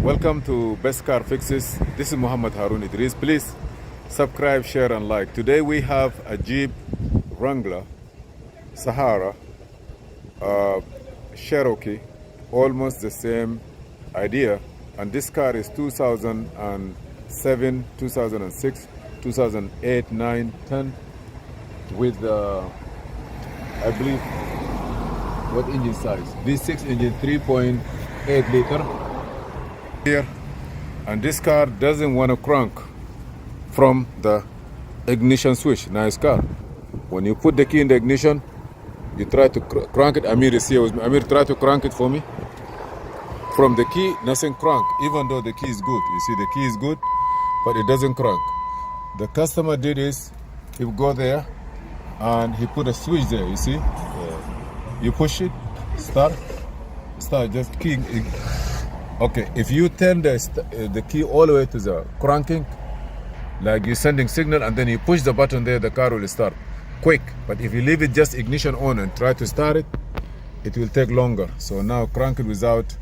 Welcome to Best Car Fixes. This is Muhammad Harun Idris. Please subscribe, share, and like. Today we have a Jeep Wrangler, Sahara, Cherokee, almost the same idea. And this car is 2007, 2006, 2008, 9, 10 with, I believe, what engine size? V6 engine, 3.8 liter. Here, and this car doesn't want to crank from the ignition switch. Nice car. When you put the key in the ignition, you try to crank it. Amir is here with me. Amir, try to crank it for me. From the key, nothing crank, even though the key is good. You see, the key is good, but it doesn't crank. The customer did is, he would go there, and he put a switch there, you see. You push it, start, just key. Okay, if you turn the key all the way to the cranking, like you're sending signal and then you push the button there, the car will start quick. But if you leave it just ignition on and try to start it, it will take longer. So now crank it without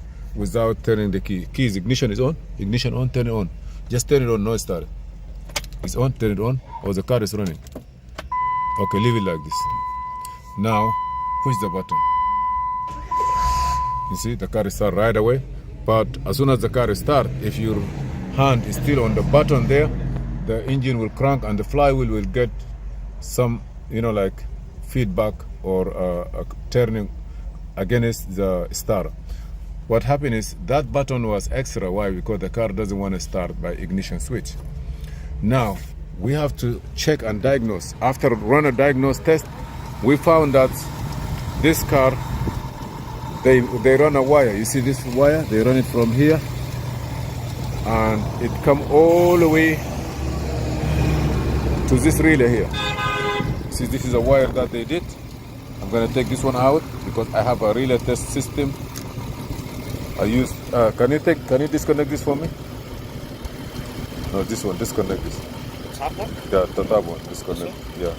turning the key. Keys, ignition is on, turn it on. Just turn it on, no start it. It's on, turn it on, or the car is running. Okay, leave it like this. Now, push the button. You see, the car starts right away. But as soon as the car starts, if your hand is still on the button there, the engine will crank and the flywheel will get some, like feedback or turning against the starter. What happened is that button was extra. Why? Because the car doesn't want to start by ignition switch. Now, we have to check and diagnose. After run a diagnose test, we found that this car, they run a wire. You see this wire? They run it from here, and it come all the way to this relay here. See, this is a wire that they did. I'm gonna take this one out because I have a relay test system. I use. Can you disconnect this for me? No, this one. Disconnect this. The top one? Yeah, the top one. Disconnect. Yeah.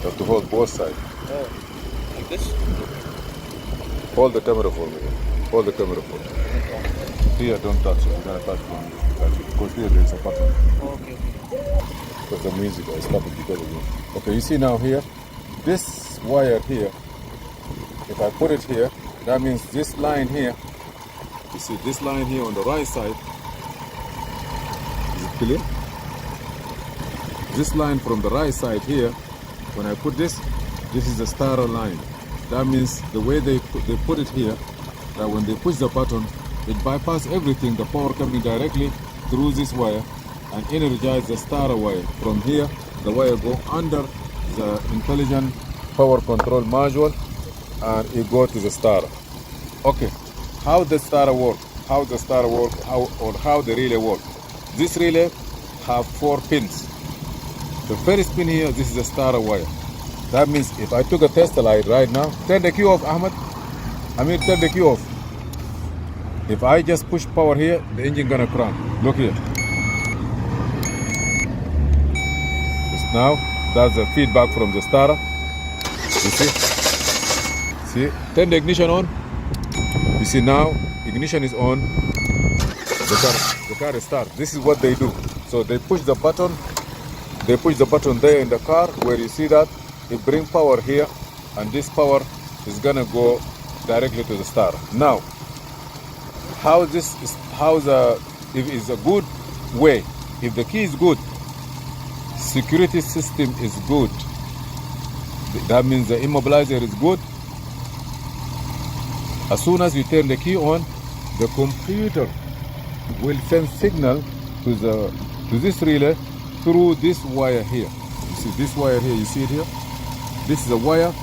You have to hold both sides. Oh, like this? Hold the camera for me. Hold the camera for me. Here, don't touch it. You're gonna touch it. Because here there's a button. Okay. Because the music, I stopped it because of you. Okay, you see now here, this wire here, if I put it here, that means this line here, you see this line here on the right side, is it clear? This line from the right side here, when I put this is the starter line. That means the way they put it here, that when they push the button, it bypasses everything, the power coming directly through this wire and energize the starter wire. From here, the wire go under the intelligent power control module and it go to the starter. Okay, how the starter work? How the relay work? This relay have 4 pins. The first pin here, this is the starter wire. That means if I took a test light right now, turn the key off, Ahmed. Turn the key off. If I just push power here, the engine gonna crank. Look here. Now, that's the feedback from the starter. You see? See? Turn the ignition on. You see now, ignition is on. The car is start. This is what they do. So they push the button. They push the button there in the car where you see that. It brings power here, and this power is gonna go directly to the starter. Now, if it's a good way, if the key is good, security system is good. That means the immobilizer is good. As soon as you turn the key on, the computer will send signal to this relay through this wire here. You see this wire here? You see it here? This is a wire,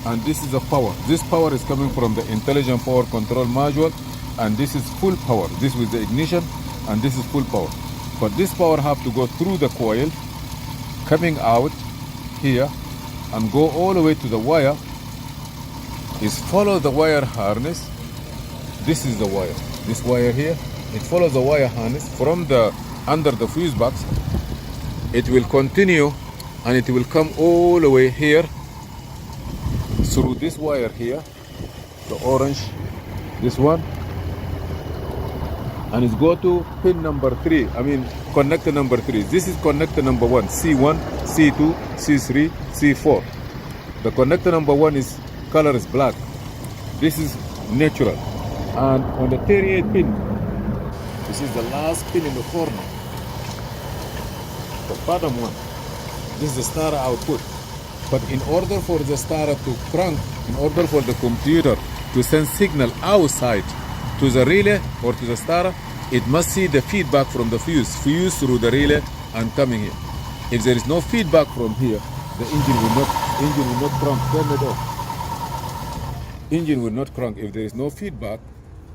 and this is a power. This power is coming from the intelligent power control module, and this is full power. This with the ignition, and this is full power. But this power have to go through the coil, coming out here, and go all the way to the wire. Is follow the wire harness. This is the wire. This wire here, it follows the wire harness from the under the fuse box. It will continue and it will come all the way here through this wire here, the orange, this one, and it's go to pin number 3. I mean connector number 3. This is connector number 1, C1, C2, C3, C4. The connector number 1 is color is black. This is natural. And on the 38 pin, this is the last pin in the corner, the bottom one. This is the starter output. But in order for the starter to crank, in order for the computer to send signal outside to the relay or to the starter, it must see the feedback from the fuse through the relay and coming here. If there is no feedback from here, the engine will not crank. Turn it off. Engine will not crank. If there is no feedback,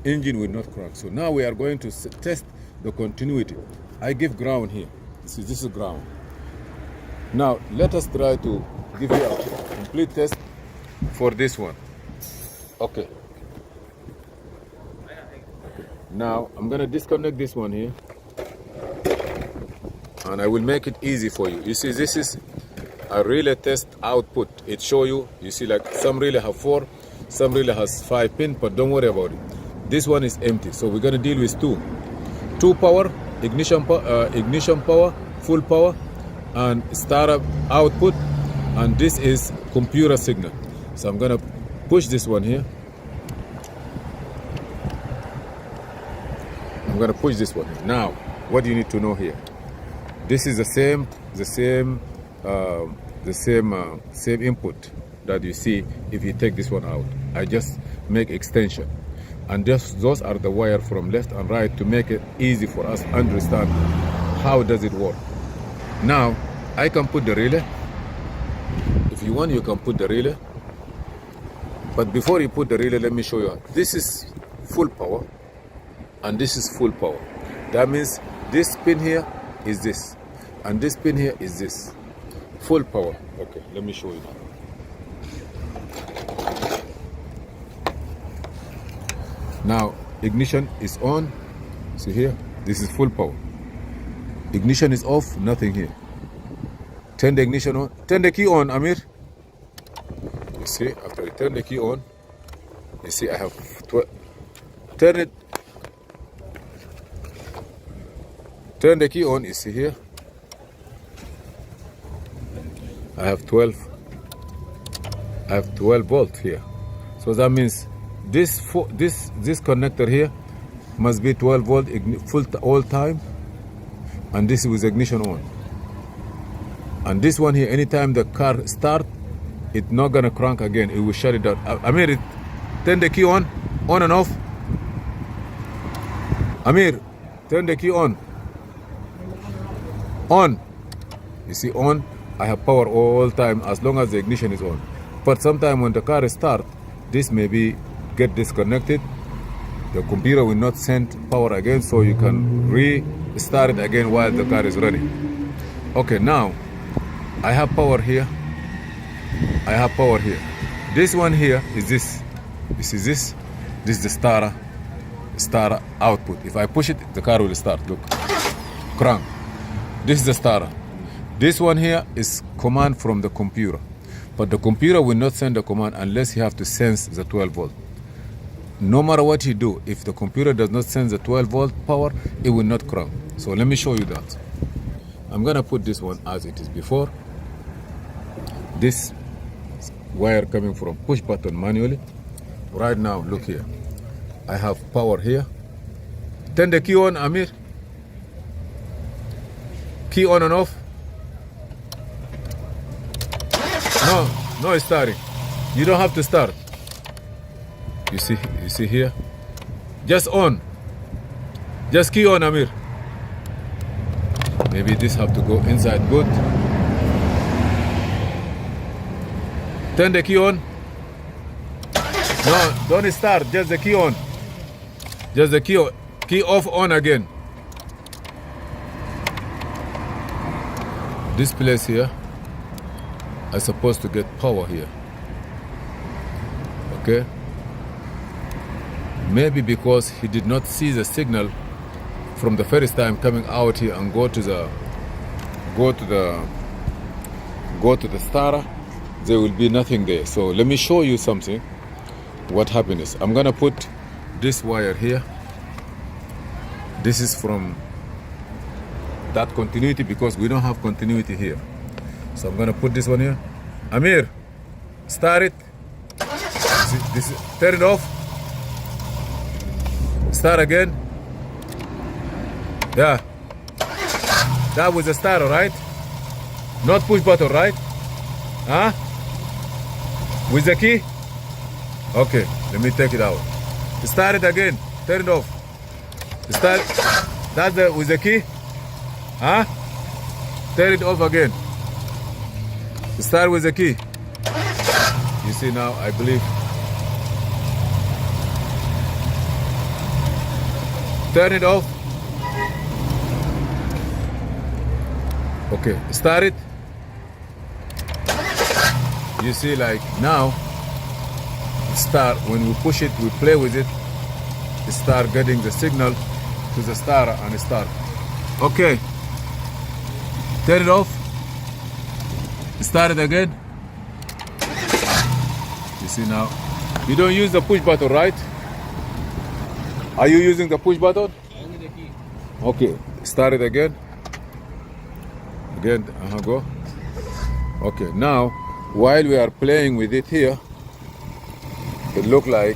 engine will not crank. So now we are going to test the continuity. I give ground here. See, this is ground. Now let us try to give you a complete test for this one. Okay. Now I'm gonna disconnect this one here, and I will make it easy for you. You see, this is a relay test output. It show you. You see, like some relay have 4, some relay has 5 pin, but don't worry about it. This one is empty, so we're gonna deal with 2 power, ignition power, full power, and startup output, and this is computer signal. So I'm gonna push this one here. I'm gonna push this one here. Now, what do you need to know here? This is the same input that you see if you take this one out. I just make extension, and those are the wire from left and right to make it easy for us to understand how does it work. Now I can put the relay. If you want, you can put the relay, but before you put the relay, let me show you. This is full power and this is full power. That means this pin here is this and this pin here is this. Full power. Okay, let me show you now. Ignition is on. See here, this is full power. Ignition is off, nothing here. Turn the ignition on. Turn the key on, Amir. You see, after I turn the key on, you see I have 12. Turn it. Turn the key on, you see here. I have 12. I have 12 volts here. So that means this connector here must be 12 volt full all time, and this is with ignition on. And this one here, anytime the car start, it's not gonna crank again. It will shut it down. Amir, turn the key on and off. Amir, turn the key on. On. You see, on. I have power all time as long as the ignition is on. But sometimes when the car start, this maybe get disconnected. The computer will not send power again, so you can restart it again while the car is running. Okay, now I have power here. I have power here. This one here is this. You see this? This is the starter output. If I push it, the car will start. Look, crank. This is the starter. This one here is command from the computer, but the computer will not send the command unless you have to sense the 12 volt. No matter what you do, if the computer does not sense the 12 volt power, it will not crank. So let me show you that. I'm gonna put this one as it is before. This wire coming from push button manually. Right now, look here. I have power here. Turn the key on, Amir. Key on and off. No, it's starting. You don't have to start. You see here? Just on. Just key on, Amir. Maybe this have to go inside. Good. Turn the key on. No, don't start. Just the key on. Just the key on. Key off, on again. This place here, I'm supposed to get power here. Okay? Maybe because he did not see the signal from the first time coming out here and go to the starter, there will be nothing there. So let me show you something. What happened is, I'm gonna put this wire here. This is from that continuity because we don't have continuity here. So I'm gonna put this one here. Amir, start it. Turn it off. Start again. Yeah. That was the starter, right? Not push button, right? Huh? With the key? Okay, let me take it out. Start it again. Turn it off. Start. That's with the key? Huh? Turn it off again. Start with the key. You see now, I believe. Turn it off. Okay, start it. You see, like now, start, when we push it, we play with it, start getting the signal to the starter and start. Okay, turn it off. Start it again. You see now, you don't use the push button, right? Are you using the push button? Only the key. Okay, start it again. Again, go. Okay, now while we are playing with it here, it look like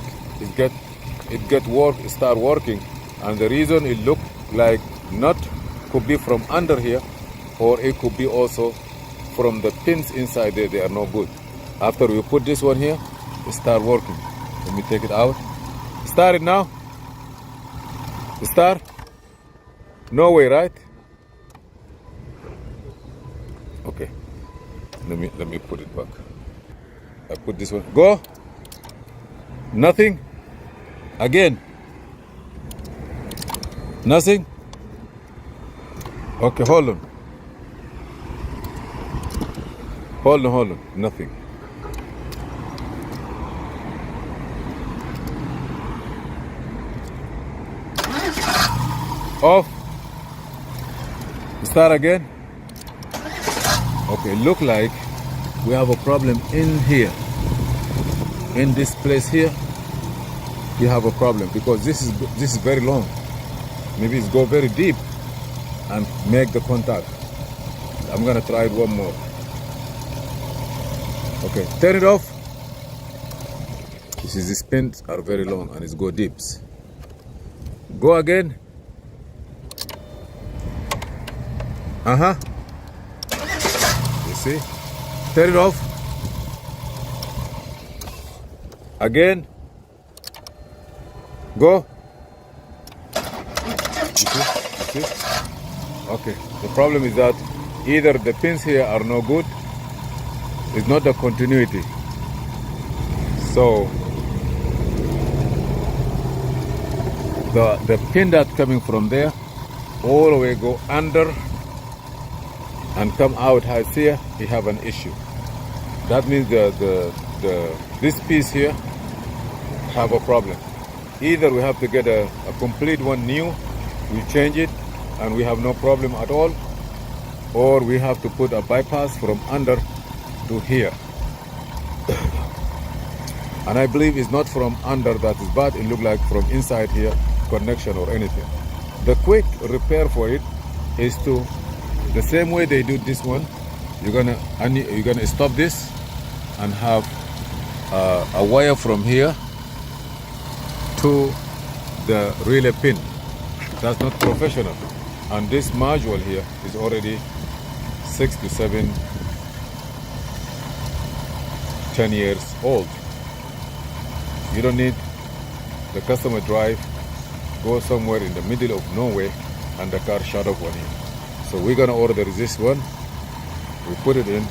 start working, and the reason it look like not could be from under here, or it could be also from the pins inside there. They are no good. After we put this one here, it start working. Let me take it out. Start it now. Start. No way, right? Okay. Let me put it back. I put this one. Go. Nothing. Again. Nothing. Okay, hold on. Hold on. Nothing. Off. Start again. Okay, look like we have a problem in here. In this place here, we have a problem because this is very long. Maybe it's go very deep and make the contact. I'm gonna try it one more. Okay, turn it off. You see, these pins are very long and it's go deeps. Go again. You see? Turn it off. Again. Go. You see? Okay. The problem is that either the pins here are no good, it's not the continuity. So the pin that coming from there all the way go under and come out high here, you have an issue. That means this piece here have a problem. Either we have to get a complete one new, we change it and we have no problem at all, or we have to put a bypass from under to here. And I believe it's not from under that is bad, it look like from inside here, connection or anything. The quick repair for it is to, the same way they do this one, you're gonna stop this and have a wire from here to the relay pin. That's not professional. And this module here is already 6 to 7, 10 years old. You don't need the customer drive, go somewhere in the middle of nowhere and the car shut off on you. So we're gonna order this one, we put it in,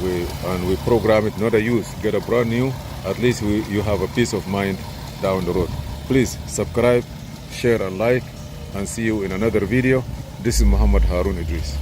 we program it, not a use, get a brand new, at least you have a peace of mind down the road. Please subscribe, share and like, and see you in another video. This is Muhammad Harun Idris.